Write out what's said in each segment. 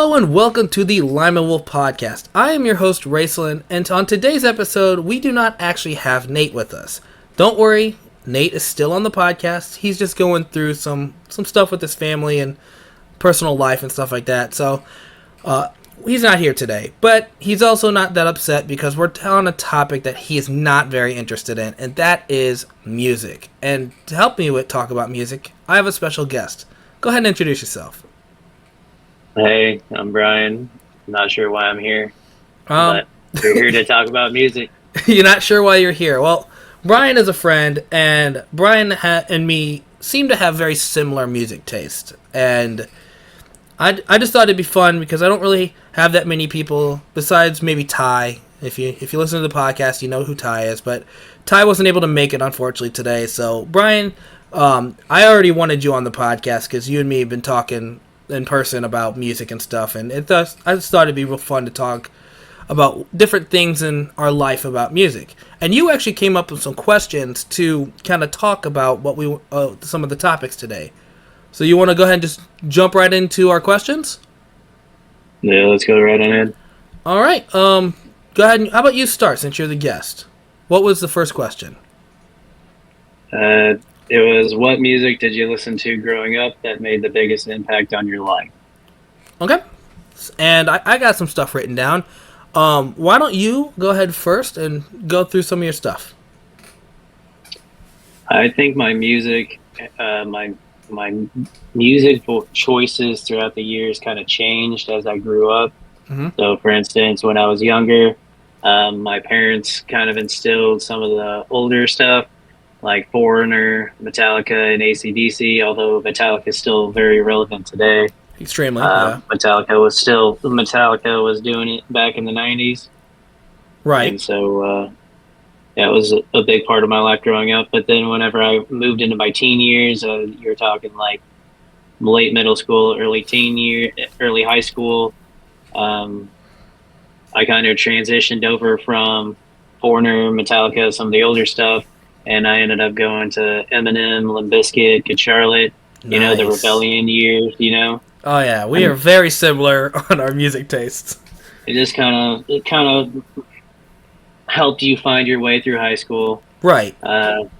Hello and welcome to the Lima Wolf Podcast. I am your host, Raceland, and on today's episode, we do not actually have Nate with us. Don't worry, Nate is still on the podcast. He's just going through some stuff with his family and personal life and stuff like that, so he's not here today. But he's also not that upset because we're on a topic that he is not very interested in, and that is music. And to help me talk about music, I have a special guest. Go ahead and introduce yourself. Hey, I'm Brian. I'm not sure why I'm here, but we're here to talk about music. You're not sure why you're here. Well, Brian is a friend, and Brian and me seem to have very similar music taste. And I just thought it'd be fun because I don't really have that many people besides maybe Ty. If you listen to the podcast, you know who Ty is. But Ty wasn't able to make it, unfortunately, today. So, Brian, I already wanted you on the podcast because you and me have been talking in person about music and stuff, and I just thought it'd be real fun to talk about different things in our life about music. And you actually came up with some questions to kind of talk about what we some of the topics today. So you want to go ahead and just jump right into our questions? Yeah, let's go right on ahead. All right. Go ahead. How about you start since you're the guest? What was the first question? It was, what music did you listen to growing up that made the biggest impact on your life? Okay. And I got some stuff written down. Why don't you go ahead first and go through some of your stuff? I think my music choices throughout the years kind of changed as I grew up. Mm-hmm. So, for instance, when I was younger, my parents kind of instilled some of the older stuff, like Foreigner, Metallica, and AC/DC, although Metallica is still very relevant today. Extremely, yeah. Metallica was doing it back in the 90s. Right. And so that was a big part of my life growing up. But then whenever I moved into my teen years, you're talking like late middle school, early high school, I kind of transitioned over from Foreigner, Metallica, some of the older stuff, and I ended up going to Eminem, Limp Bizkit, Good Charlotte, Nice. The Rebellion years, Oh yeah, we are very similar on our music tastes. It kind of helped you find your way through high school. Right. And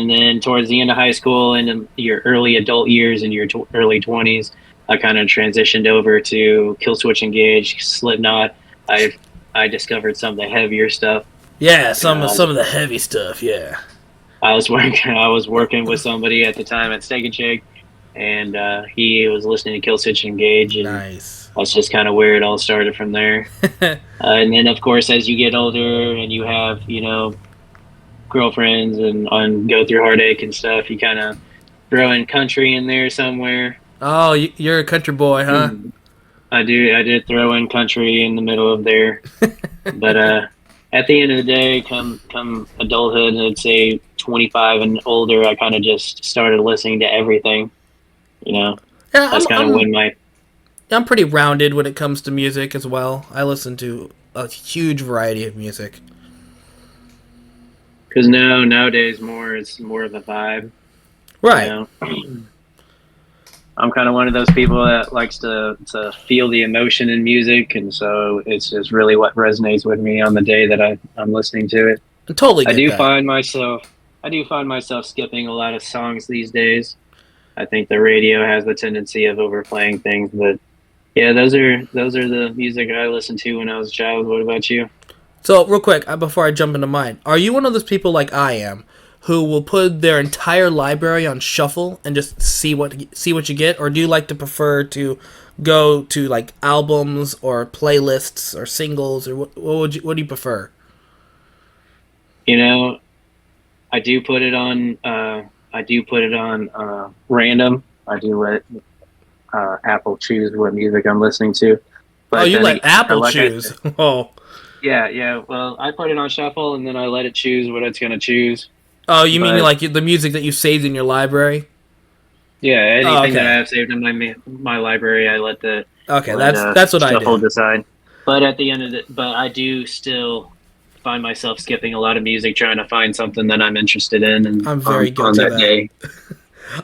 then towards the end of high school and in your early adult years and your early 20s, I kind of transitioned over to Killswitch Engage, Slipknot. I discovered some of the heavier stuff. Yeah, some of the heavy stuff. Yeah. I was working with somebody at the time at Steak and Shake, and he was listening to Killswitch Engage. And nice. That's just kind of where it all started from there. And then, of course, as you get older and you have, girlfriends and go through heartache and stuff, you kind of throw in country in there somewhere. Oh, you're a country boy, huh? I did throw in country in the middle of there. But at the end of the day, come adulthood, I'd say 25 and older, I kind of just started listening to everything. Yeah, that's kind of when I'm pretty rounded when it comes to music as well. I listen to a huge variety of music. Because nowadays it's more of a vibe. Right. I'm kind of one of those people that likes to feel the emotion in music, and so it's just really what resonates with me on the day that I'm listening to it. I totally get I do that. find myself skipping a lot of songs these days. I think the radio has the tendency of overplaying things, but yeah, those are the music I listened to when I was a child. What about you? So, real quick, before I jump into mine, are you one of those people like I am, who will put their entire library on shuffle and just see what you get, or do you like to prefer to go to like albums or playlists or singles, or what do you prefer? I do put it on. Random. I do let Apple choose what music I'm listening to. But you let Apple choose? Oh. Yeah. Well, I put it on shuffle and then I let it choose what it's gonna choose. Oh, you mean like the music that you saved in your library? Yeah, anything that I have saved in my library, I let the that's what I do. Shuffle decide. But at the end of but I do still find myself skipping a lot of music, trying to find something that I'm interested in. And I'm very guilty of that. Day.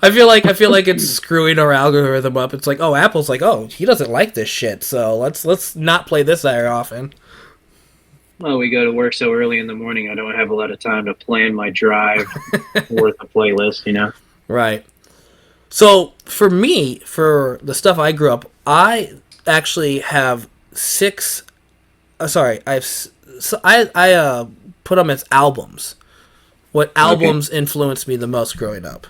I feel like it's screwing our algorithm up. It's like, oh, Apple's like, oh, he doesn't like this shit, so let's not play this very often. Well, we go to work so early in the morning. I don't have a lot of time to plan my drive worth a playlist. Right. So for me, for the stuff I grew up, I actually have six. Sorry, I put them as albums. What albums influenced me the most growing up?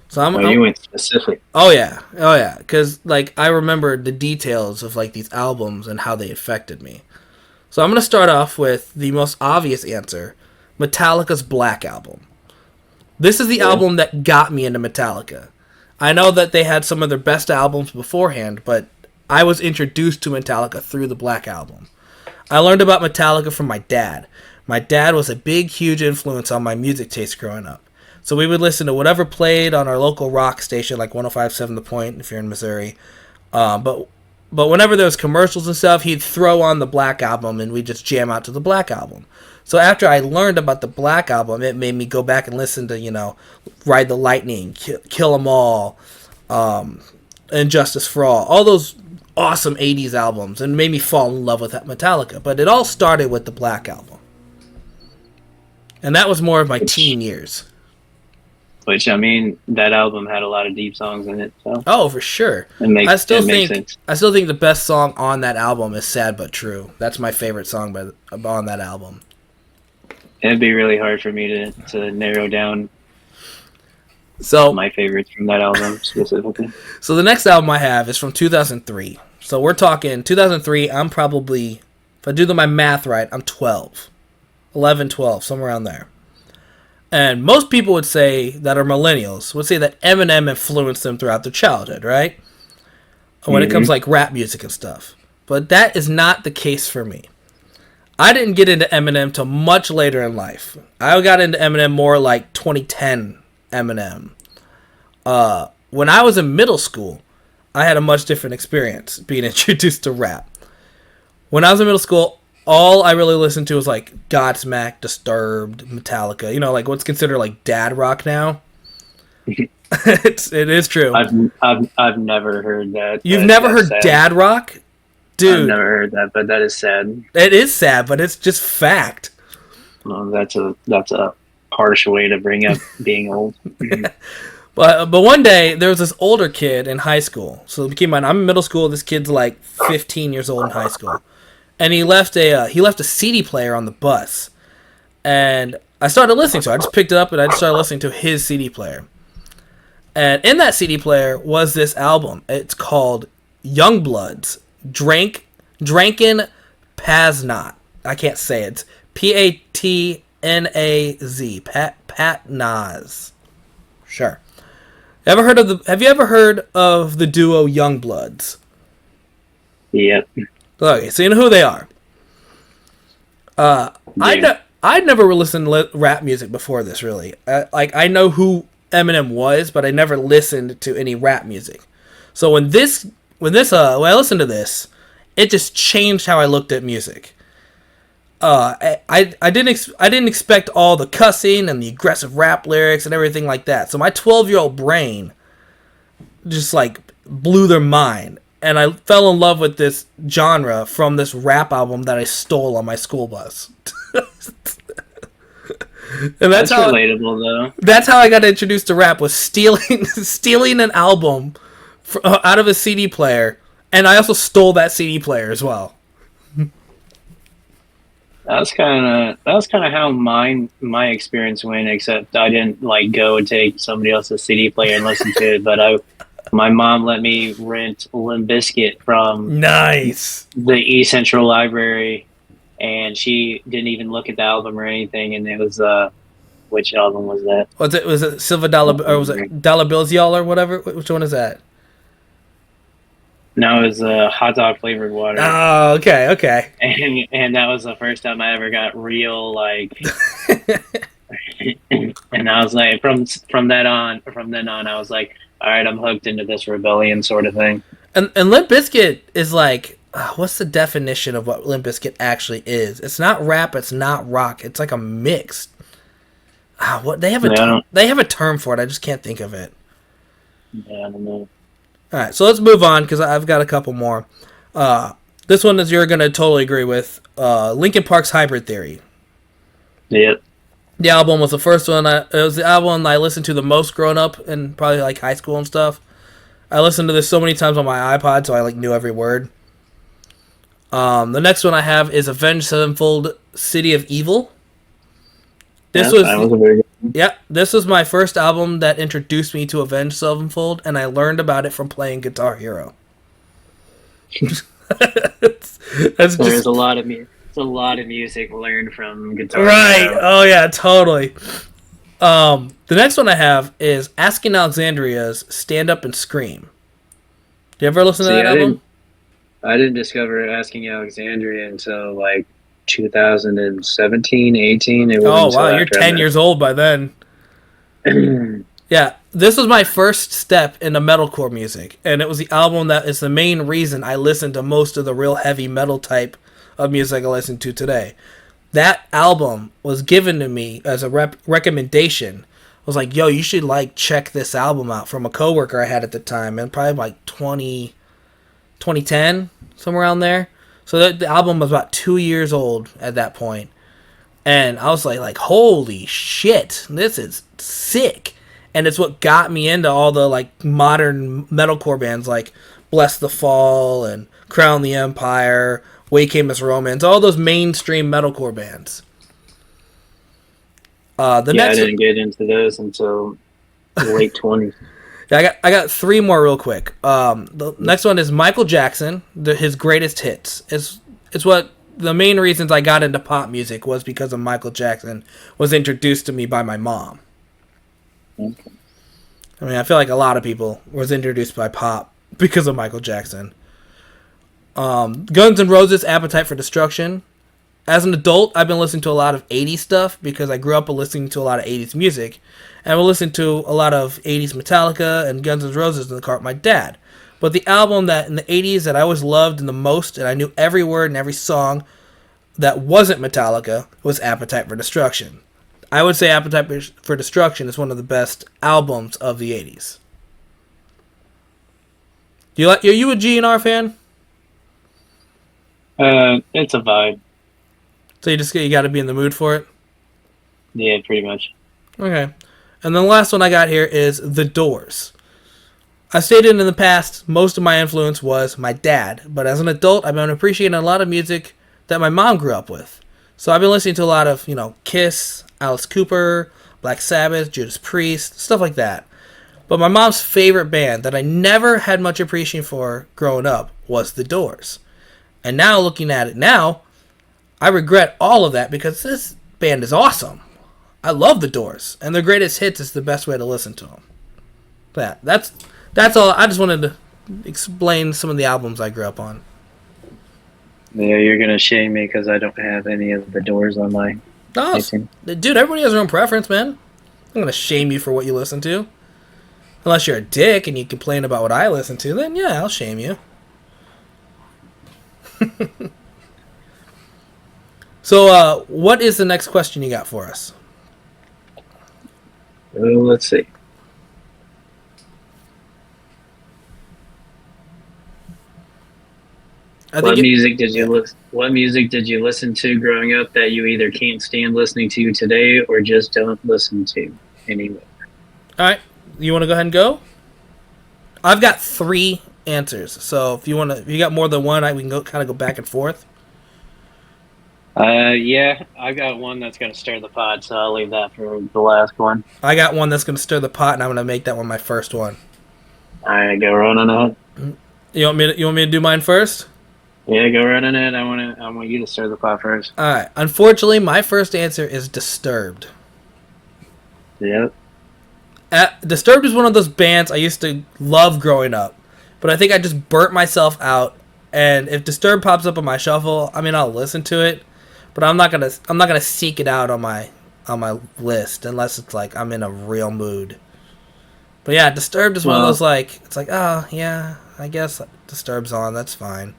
So you went specific. Oh yeah, because like I remember the details of like these albums and how they affected me. So I'm gonna start off with the most obvious answer, Metallica's Black Album. This is the album that got me into Metallica. I know that they had some of their best albums beforehand, but I was introduced to Metallica through the Black Album. I learned about Metallica from my dad. My dad was a big, huge influence on my music taste growing up. So we would listen to whatever played on our local rock station, like 105.7 The Point, if you're in Missouri. But whenever there was commercials and stuff, he'd throw on the Black Album, and we'd just jam out to the Black Album. So after I learned about the Black Album, it made me go back and listen to, Ride the Lightning, Kill 'Em All, and Justice for all those awesome 80s albums, and made me fall in love with Metallica. But it all started with the Black Album. And that was more of my teen years. Which, I mean, that album had a lot of deep songs in it. So. Oh, for sure. I still think the best song on that album is Sad But True. That's my favorite song on that album. It'd be really hard for me to narrow down my favorites from that album specifically. So the next album I have is from 2003. So we're talking 2003. I'm probably, if I do my math right, I'm 12. 11, 12, somewhere around there. And most people would say that are millennials would say that Eminem influenced them throughout their childhood, right? When it comes like rap music and stuff. But that is not the case for me. I didn't get into Eminem till much later in life. I got into Eminem more like 2010 Eminem. When I was in middle school, I had a much different experience being introduced to rap. When I was in middle school, all I really listened to was like Godsmack, Disturbed, Metallica. Like what's considered like dad rock now. It is true. I've never heard that. You've never heard sad. Dad rock, dude? I've never heard that, but that is sad. It is sad, but it's just fact. Well, that's a harsh way to bring up being old. But one day there was this older kid in high school. So keep in mind, I'm in middle school. This kid's like 15 years old in high school. And he left a CD player on the bus, and I started listening to it. I just picked it up and I just started listening to his CD player. And in that CD player was this album. It's called Youngbloods, Drankin' Paznat. I can't say it. Patnaz. Patnaz. Sure. Have you ever heard of the duo Youngbloods? Yep. Okay, so you know who they are. I'd never listened to rap music before this, really. I know who Eminem was, but I never listened to any rap music. So when I listened to this, it just changed how I looked at music. I didn't expect all the cussing and the aggressive rap lyrics and everything like that. So my 12-year-old brain just like blew their mind. And I fell in love with this genre from this rap album that I stole on my school bus. And that's how relatable, though. That's how I got introduced to rap, was stealing an album out of a CD player, and I also stole that CD player as well. That's kind of how my experience went. Except I didn't like go and take somebody else's CD player and listen to it, but my mom let me rent Limp Bizkit from the East Central Library, and she didn't even look at the album or anything. And it was which album was that? Was it Silver Dollar, or was it Dollar Bills Y'all or whatever? Which one is that? No, it was hot dog flavored water. Oh, okay. And that was the first time I ever got real like. And I was like, from then on, I was like, all right, I'm hooked into this rebellion sort of thing. And Limp Bizkit is like, what's the definition of what Limp Bizkit actually is? It's not rap, it's not rock, it's like a mix. What they have a term for it. I just can't think of it. Yeah, I don't know. All right, so let's move on because I've got a couple more. Uh, this one is you're gonna totally agree with. Linkin Park's Hybrid Theory. Yep. The album was the first one. It was the album I listened to the most growing up and probably like high school and stuff. I listened to this so many times on my iPod, so I like knew every word. The next one I have is Avenged Sevenfold, City of Evil. This Yeah, that was was a very good. yeah, this was my first album that introduced me to Avenged Sevenfold, and I learned about it from playing Guitar Hero. That's There's just a lot of It's a lot of music learned from Guitar right. Hero. Oh yeah, totally. The next one I have is Asking Alexandria's "Stand Up and Scream." Do you ever listen to See, that album? I didn't discover Asking Alexandria until like 2017, 18. It wasn't Oh wow, until you're after I 10 years old by then. met. Yeah, this was my first step into metalcore music, and it was the album that is the main reason I listened to most of the real heavy metal type of music I listen to today. That album was given to me as a recommendation. I was like, yo, you should like check this album out from a coworker I had at the time, and probably like 2010, somewhere around there. So the album was about 2 years old at that point, and I was like, holy shit, this is sick. And it's what got me into all the like modern metalcore bands like Bless the Fall and Crown the Empire, Wake Amos Romance, all those mainstream metalcore bands. The Yeah, I next, didn't get into those until late 20s. I got three more real quick. The next one is Michael Jackson, his greatest hits. It's what the main reasons I got into pop music was because of Michael Jackson was introduced to me by my mom. Okay. I mean, I feel like a lot of people was introduced by pop because of Michael Jackson. Guns N' Roses, Appetite for Destruction. As an adult, I've been listening to a lot of 80s stuff because I grew up listening to a lot of 80s music. And I would listen to a lot of 80s Metallica and Guns N' Roses in the car with my dad. But the album that in the 80s that I always loved the most, and I knew every word and every song that wasn't Metallica, was Appetite for Destruction. I would say Appetite for Destruction is one of the best albums of the 80s. Are you a GNR fan? It's a vibe. So you got to be in the mood for it? Yeah, pretty much. Okay. And then the last one I got here is The Doors. I stated in the past, most of my influence was my dad, but as an adult, I've been appreciating a lot of music that my mom grew up with. So I've been listening to a lot of, Kiss, Alice Cooper, Black Sabbath, Judas Priest, stuff like that. But my mom's favorite band that I never had much appreciation for growing up was The Doors. And now, looking at it now, I regret all of that because this band is awesome. I love The Doors, and their greatest hits is the best way to listen to them. That's all. I just wanted to explain some of the albums I grew up on. Yeah, you're gonna shame me because I don't have any of the Doors on my No, iTunes. dude, everybody has their own preference, man. I'm gonna shame you for what you listen to. Unless you're a dick and you complain about what I listen to, then yeah, I'll shame you. So, what is the next question you got for us? Let's see. What music did you listen to growing up that you either can't stand listening to today or just don't listen to anymore? All right, you want to go ahead and go? I've got three answers, so if you got more than one, we can go back and forth. Yeah, I got one that's gonna stir the pot, so I'll leave that for the last one. I got one that's gonna stir the pot, and I'm gonna make that one my first one. All right, go right on ahead. You want me to do mine first? Yeah, go right on ahead. I want you to stir the pot first. All right. Unfortunately, my first answer is Disturbed. Yep. Disturbed is one of those bands I used to love growing up, but I think I just burnt myself out. And if Disturbed pops up on my shuffle, I mean I'll listen to it, but I'm not gonna seek it out on my list unless it's like I'm in a real mood. But yeah, Disturbed is one of those it's like, oh yeah, I guess Disturbed's on, that's fine.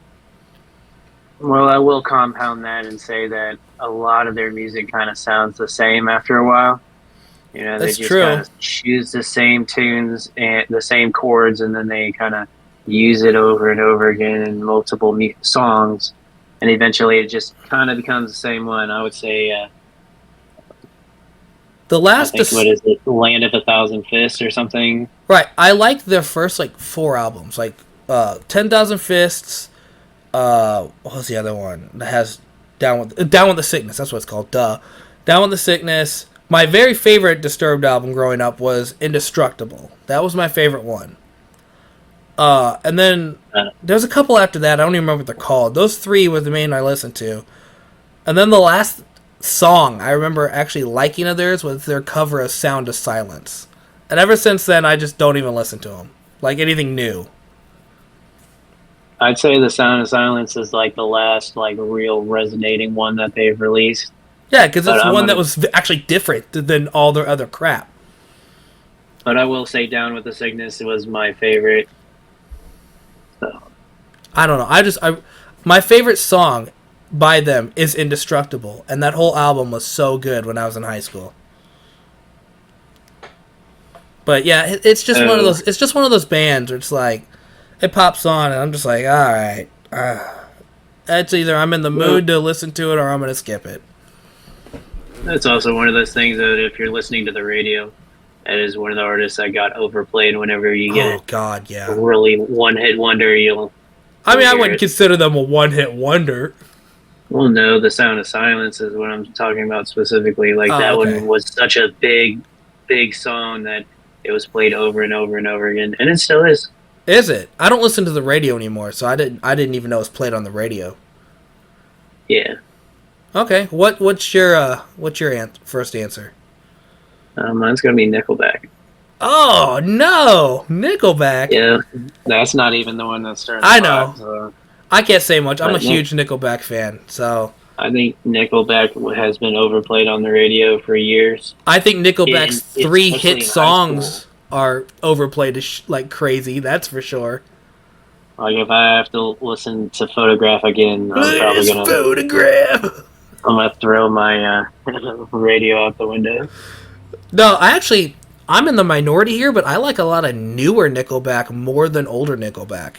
Well, I will compound that and say that a lot of their music kind of sounds the same after a while. You know, they That's just kind true. of choose the same tunes and the same chords, and then they kind of use it over and over again in multiple songs, and eventually it just kind of becomes the same one. I would say, The I last, think, what is it, Land of a Thousand Fists or something? right? I like their first like 4 albums, like 10,000 Fists. What was the other one that has Down with the Sickness? That's what it's called. Duh, Down with the Sickness. My very favorite Disturbed album growing up was Indestructible. That was my favorite one. And then Uh, there's a couple after that. I don't even remember what they're called. Those three were the main I listened to. And then the last song I remember actually liking of theirs was their cover of Sound of Silence. And ever since then, I just don't even listen to them. Like anything new. I'd say the Sound of Silence is like the last like real resonating one that they've released. Yeah, because But it's I'm one that gonna, was actually different than all their other crap. but I will say, Down with the Sickness was my favorite. So I don't know. My favorite song by them is Indestructible, and that whole album was so good when I was in high school. But yeah, it's just one of oh, those. It's just one of those bands where it's like, it pops on, and I'm just like, all right. It's either I'm in the well, mood to listen to it or I'm gonna skip it. that's also one of those things that if you're listening to the radio, that is one of the artists that got overplayed. Whenever you Oh get God, a yeah. really one hit wonder, I you'll mean, I hear wouldn't it. consider them a one-hit wonder. Well, no, the Sound of Silence is what I'm talking about specifically. Like Oh, that okay. one was such a big song that it was played over and over and over again, and it still is. Is it? I don't listen to the radio anymore, so I didn't even know it was played on the radio. Yeah, Okay. What's your first answer? mine's gonna be Nickelback. Oh no, Nickelback. Yeah, that's not even the one that's starting the I pot. know. So, I can't say much. I'm a but Nick, huge Nickelback fan, so I think Nickelback has been overplayed on the radio for years, I think Nickelback's and three especially hit in high school. songs are overplayed like crazy. That's for sure. Like if I have to listen to Photograph again, This photograph. I'm gonna throw my radio out the window. No, I'm in the minority here, but I like a lot of newer Nickelback more than older Nickelback.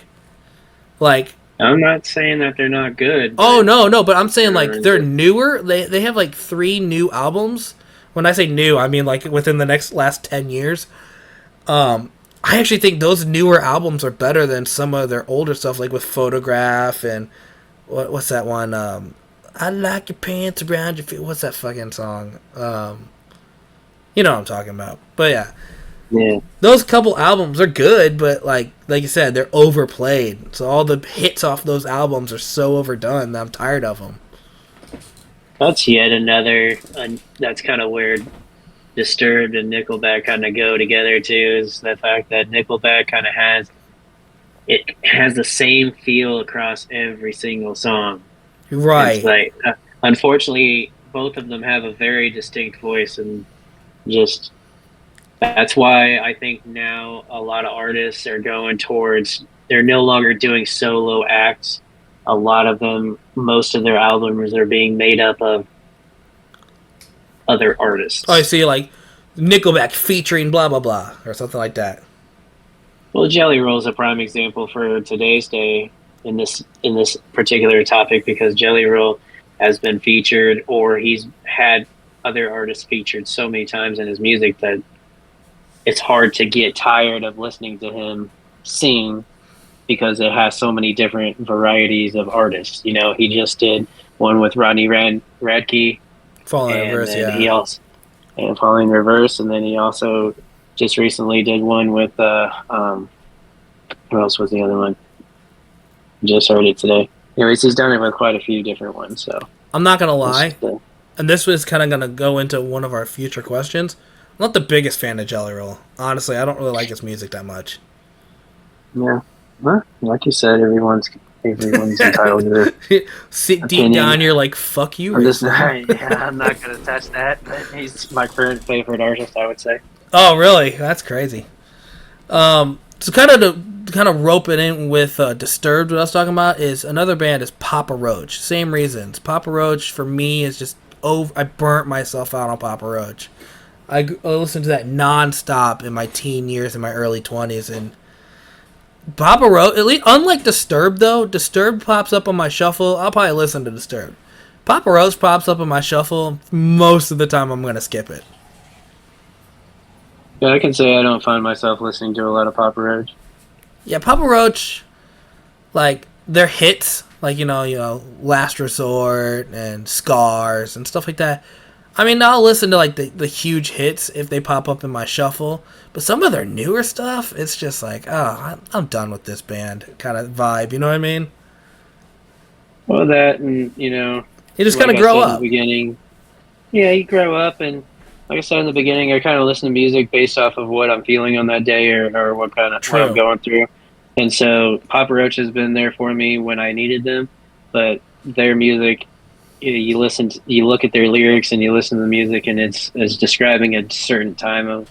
Like, I'm not saying that they're not good, oh but no, but I'm saying like they're they're newer. They have like 3 new albums. When I say new, I mean like within the last 10 years. I actually think those newer albums are better than some of their older stuff, like with Photograph and what's that one? I like your pants around your feet. What's that fucking song? You know what I'm talking about. But yeah, yeah. those couple albums are good, but like you said, they're overplayed. So all the hits off those albums are so overdone that I'm tired of them. That's yet another. That's kind of weird. Disturbed and Nickelback kind of go together too. Is the fact that Nickelback kind of has the same feel across every single song. It's Right. like, unfortunately, both of them have a very distinct voice, and just that's why I think now a lot of artists are going towards. They're no longer doing solo acts. A lot of them, most of their albums are being made up of other Oh, I artists. see, like Nickelback featuring blah blah blah or something like that. Well, Jelly Roll is a prime example for today's day in this particular topic because Jelly Roll has been featured or he's had other artists featured so many times in his music that it's hard to get tired of listening to him sing because it has so many different varieties of artists. You know, he just did one with Radke, Falling in and Reverse, then yeah. he also and Falling in Reverse, and then he also just recently did one with who else was the other one? Just heard it today. Anyways, he's done it with quite a few different ones. So I'm not gonna it's lie, just, and this was kind of gonna go into one of our future questions. I'm not the biggest fan of Jelly Roll. Honestly, I don't really like his music that much. yeah. Well, like you said, everyone's entitled to their See, deep opinion. down, you're like, "Fuck you, I'm just Rick." yeah, I'm not gonna touch that. But he's my current favorite artist, I would say. Oh, really? That's crazy. So kind of rope it in with Disturbed. What I was talking about is another band is Papa Roach. Same reasons. Papa Roach for me is just over. I burnt myself out on Papa Roach. I listened to that nonstop in my teen years, in my early 20s, and Papa Roach, at least, unlike Disturbed though, Disturbed pops up on my shuffle. I'll probably listen to Disturbed. Papa Roach pops up on my shuffle. Most of the time, I'm gonna skip it. Yeah, I can say I don't find myself listening to a lot of Papa Roach. Yeah, Papa Roach, like their hits, like Last Resort and Scars and stuff like that. I mean, I'll listen to like the huge hits if they pop up in my shuffle. But some of their newer stuff, it's just like, oh, I'm done with this band kind of vibe. You know what I mean? Well, that and You just like kind of I grow said in the up. beginning, yeah, you grow up, and like I said in the beginning, I kind of listen to music based off of what I'm feeling on that day or what I'm True. going through. And so Papa Roach has been there for me when I needed them, but their music, you look at their lyrics and you listen to the music, and it's describing a certain time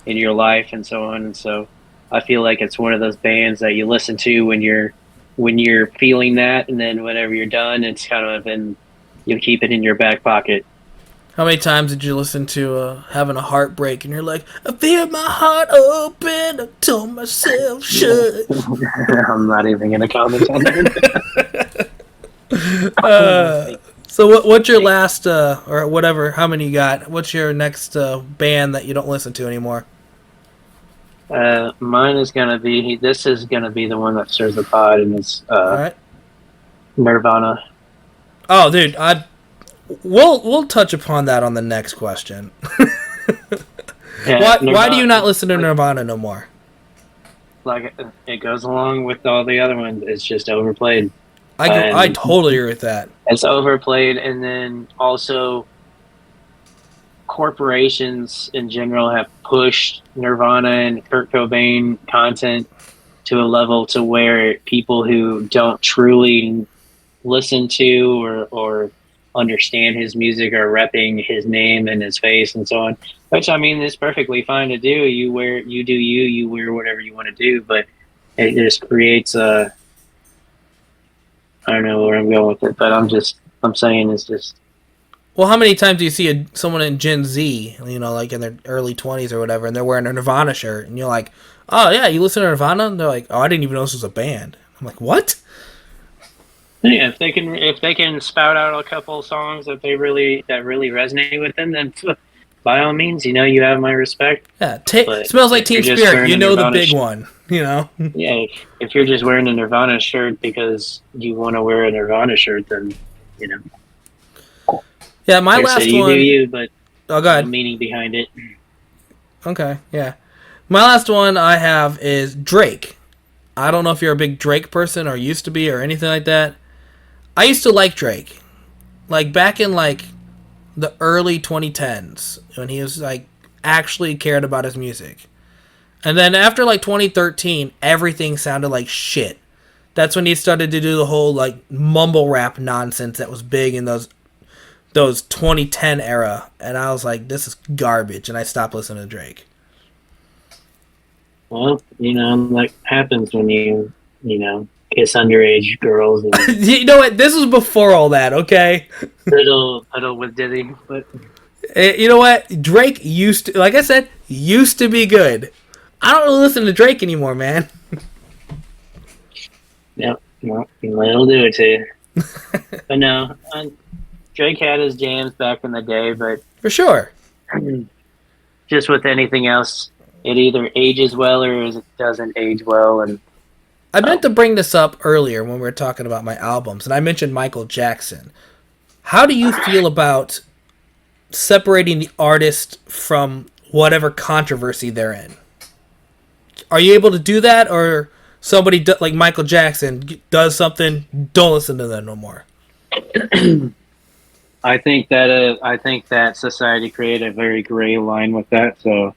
in your life and so on. And so I feel like it's one of those bands that you listen to when you're feeling that, and then whenever you're done, it's kind of in you'll keep it in your back pocket. How many times did you listen to Having a Heartbreak and you're like, I feel my heart open, I told myself shut. I'm not even gonna comment on that. So what's your last, or whatever, how many you got? What's your next band that you don't listen to anymore? Mine is gonna be this is gonna be the one that stirs the pot, and it's All right. Nirvana. Oh, dude, we'll touch upon that on the next question. Yeah, Why do you not Nirvana, listen to Nirvana no more? like it goes along with all the other ones. It's just overplayed. I And totally agree with that. it's overplayed, and then also corporations in general have pushed Nirvana and Kurt Cobain content to a level to where people who don't truly listen to or understand his music are repping his name and his face and so on. Which I mean is perfectly fine to do. You wear whatever you want to do, but it just creates a I don't know where I'm going with it, but I'm saying it's just Well, how many times do you see someone in Gen Z, like in their early 20s or whatever, and they're wearing a Nirvana shirt, and you're like, oh, yeah, you listen to Nirvana? And they're like, oh, I didn't even know this was a band. I'm like, what? yeah, if they can spout out a couple of songs that really resonate with them, then by all means, you have my respect. Yeah, But Smells Like if you're Teen just Spirit. wearing You a know the Nirvana big one, yeah, if you're just wearing a Nirvana shirt because you want to wear a Nirvana shirt, then you know, Yeah, my like I said, last you do one. you, but Oh, go no ahead. meaning behind it. Okay, yeah. My last one I have is Drake. I don't know if you're a big Drake person or used to be or anything like that. I used to like Drake. Like back in like the early 2010s when he was like actually cared about his music. And then after like 2013, everything sounded like shit. That's when he started to do the whole like mumble rap nonsense that was big in those 2010 era, and I was like, this is garbage, and I stopped listening to Drake. Well, like happens when kiss underage girls and You know what? This was before all that, okay? fiddle with Diddy, but You know what? Drake used to, like I said, used to be good. I don't really listen to Drake anymore, man. yeah, well, it'll do it to you. But no, Drake had his jams back in the day, but For sure. just with anything else, it either ages well or it doesn't age well. And I meant to bring this up earlier when we were talking about my albums, and I mentioned Michael Jackson. How do you feel about separating the artist from whatever controversy they're in? Are you able to do that, or somebody like Michael Jackson does something, don't listen to them no more? I think that society created a very gray line with that. So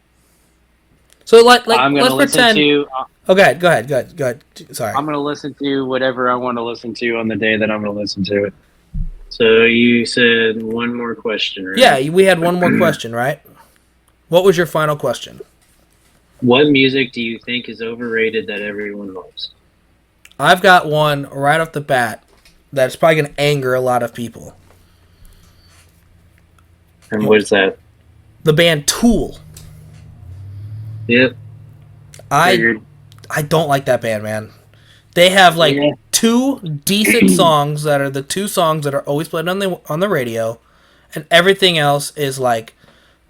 So I'm gonna let's listen pretend. to. Oh, go ahead. Sorry. I'm gonna listen to whatever I want to listen to on the day that I'm gonna listen to it. So you said one more question, right? Yeah, we had one more question, right? What was your final question? What music do you think is overrated that everyone loves? I've got one right off the bat that's probably going to anger a lot of people. And what is that? the band Tool. Yep. I don't like that band, man. They have like two decent songs that are the two songs that are always played on the radio, and everything else is like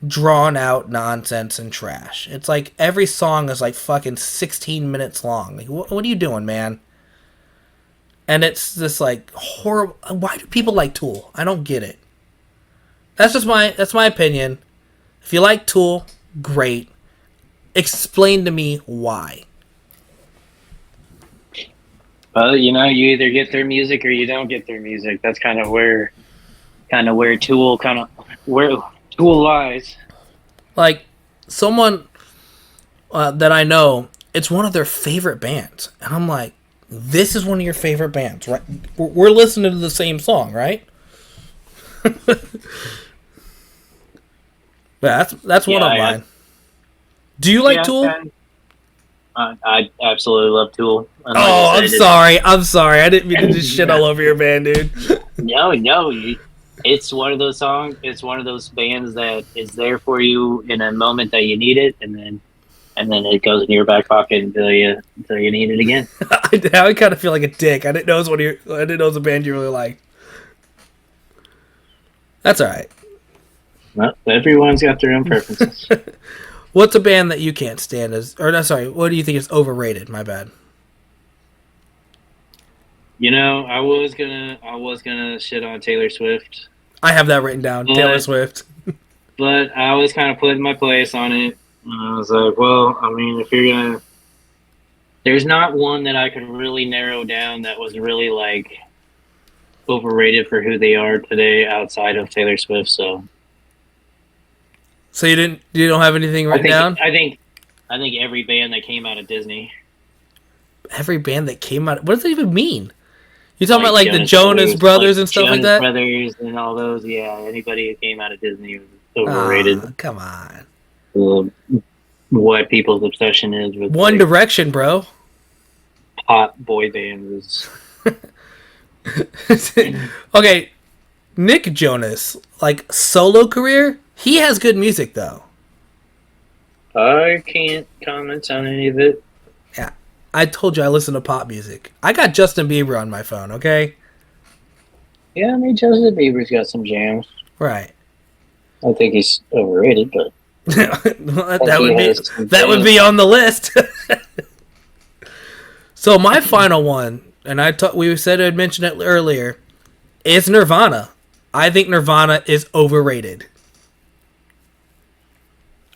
drawn out nonsense and trash. It's like every song is like fucking 16 minutes long. Like, what are you doing, man? And it's this like horrible. Why do people like Tool? I don't get it. That's my opinion. If you like Tool, great. Explain to me why. Well, you either get their music or you don't get their music. That's kind of where Tool lies. Like, someone that I know, it's one of their favorite bands, and I'm like, this is one of your favorite bands, right? We're listening to the same song, right? That's one of mine. Do you like Tool? I absolutely love Tool. And I'm sorry. I didn't mean to just shit all over your band, dude. No. It's one of those songs. It's one of those bands that is there for you in a moment that you need it, and then it goes in your back pocket until you need it again. I kind of feel like a dick. I didn't know it was a band you really liked. That's all right. Well, everyone's got their own preferences. What's a band that you can't stand what do you think is overrated? My bad. I was gonna shit on Taylor Swift. I have that written down. Taylor Swift. But I was kind of putting my place on it. And I was like, well, I mean, if you're gonna, there's not one that I could really narrow down that was really like overrated for who they are today outside of Taylor Swift. So you don't have anything written down? I think every band that came out of Disney. Every band that came out. What does that even mean? You talking about like the Jonas Brothers and stuff like that? Brothers and all those. Yeah, anybody who came out of Disney was overrated. Oh, come on. What people's obsession is with One Direction, bro. Pop boy bands. Okay, Nick Jonas, like solo career, he has good music though. I can't comment on any of it. Yeah, I told you I listen to pop music. I got Justin Bieber on my phone, okay? Yeah, I mean, Justin Bieber's got some jams. Right. I think he's overrated, but that would be on the list. So my final one, and we said I'd mention it earlier, is Nirvana. I think Nirvana is overrated.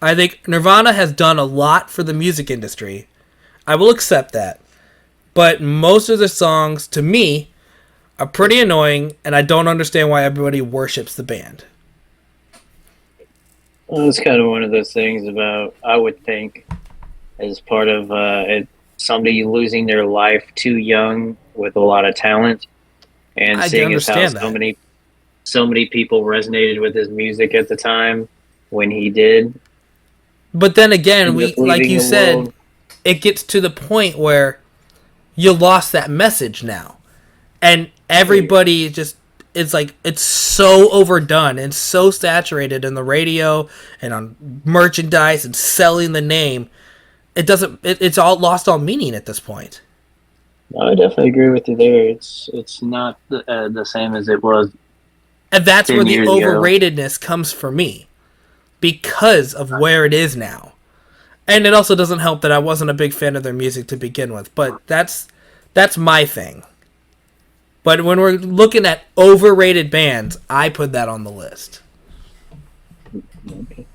I think Nirvana has done a lot for the music industry. I will accept that. But most of the songs, to me, are pretty annoying, and I don't understand why everybody worships the band. Well, it's kind of one of those things about, I would think, as part of somebody losing their life too young with a lot of talent, and seeing as how so many people resonated with his music at the time when he did. But then again, like you said, it gets to the point where you lost that message now, and everybody just. It's like it's so overdone and so saturated in the radio and on merchandise and selling the name. It's all lost all meaning at this point. No, I definitely agree with you there. It's not the same as it was. And that's where the overratedness comes for me, because of where it is now. And it also doesn't help that I wasn't a big fan of their music to begin with, but that's my thing. But when we're looking at overrated bands, I put that on the list. Okay.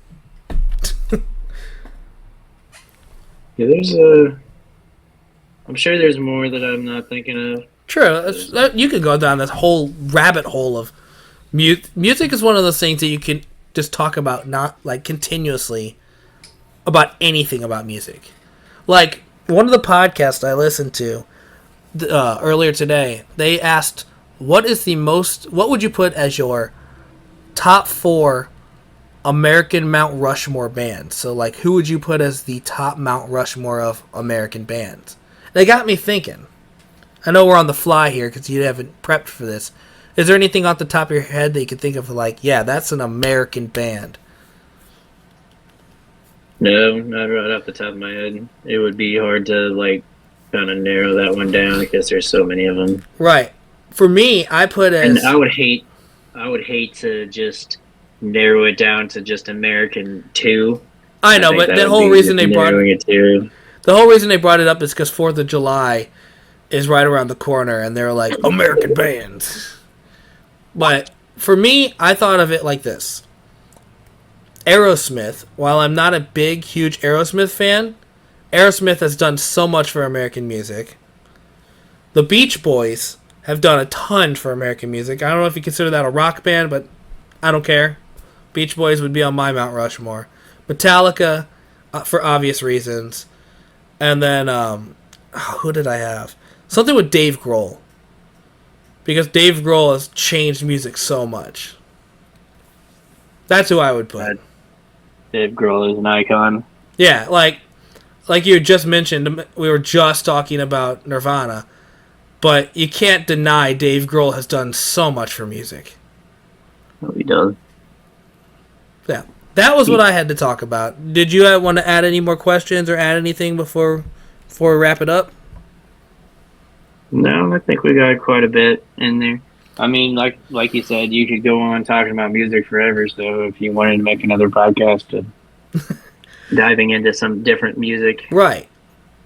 Yeah, I'm sure there's more that I'm not thinking of. True. You could go down this whole rabbit hole of music is one of those things that you can just talk about, not like continuously about anything about music. Like one of the podcasts I listened to earlier today, they asked, what would you put as your top 4 American Mount Rushmore bands? So like, who would you put as the top Mount Rushmore of American bands? They got me thinking. I know we're on the fly here because you haven't prepped for this. Is there anything off the top of your head that you could think of like, yeah, that's an American band? No, not right off the top of my head. It would be hard to like kind of narrow that one down because there's so many of them. Right. For me, I put And as I would hate to just narrow it down to just American 2. I know, think but that the would whole be reason just they brought narrowing it to. the whole reason they brought it up is because 4th of July is right around the corner, and they're like American bands. But for me, I thought of it like this: Aerosmith. While I'm not a big, huge Aerosmith fan, Aerosmith has done so much for American music. The Beach Boys have done a ton for American music. I don't know if you consider that a rock band, but I don't care. Beach Boys would be on my Mount Rushmore. Metallica, for obvious reasons. And then, who did I have? Something with Dave Grohl. Because Dave Grohl has changed music so much. That's who I would put. Dave Grohl is an icon. Yeah, like you just mentioned, we were just talking about Nirvana. But you can't deny Dave Grohl has done so much for music. Oh, he does. Yeah. That was what I had to talk about. Did you want to add any more questions or add anything before we wrap it up? No, I think we got quite a bit in there. I mean, like you said, you could go on talking about music forever. So if you wanted to make another podcast of diving into some different music, Right.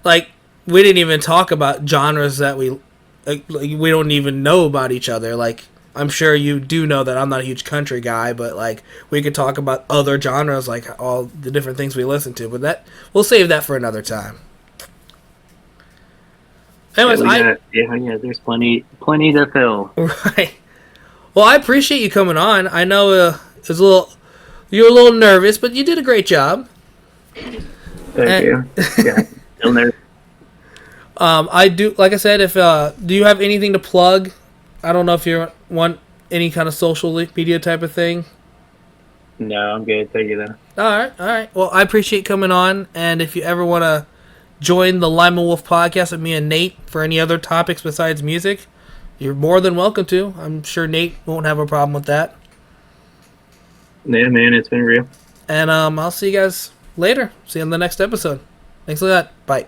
Like, we didn't even talk about genres that we don't even know about each other. Like, I'm sure you do know that I'm not a huge country guy, but like we could talk about other genres, like all the different things we listen to. But that we'll save that for another time. Anyways, there's plenty to fill. Right. Well, I appreciate you coming on. I know you're a little nervous, but you did a great job. Thank you. Yeah, still nervous. I do, like I said, if do you have anything to plug? I don't know if you want any kind of social media type of thing. No, I'm good. Thank you, though. All right. Well, I appreciate coming on, and if you ever want to join the Lima Wolf podcast with me and Nate for any other topics besides music, you're more than welcome to. I'm sure Nate won't have a problem with that. Yeah, man, it's been real. And I'll see you guys later. See you on the next episode. Thanks a lot. Bye.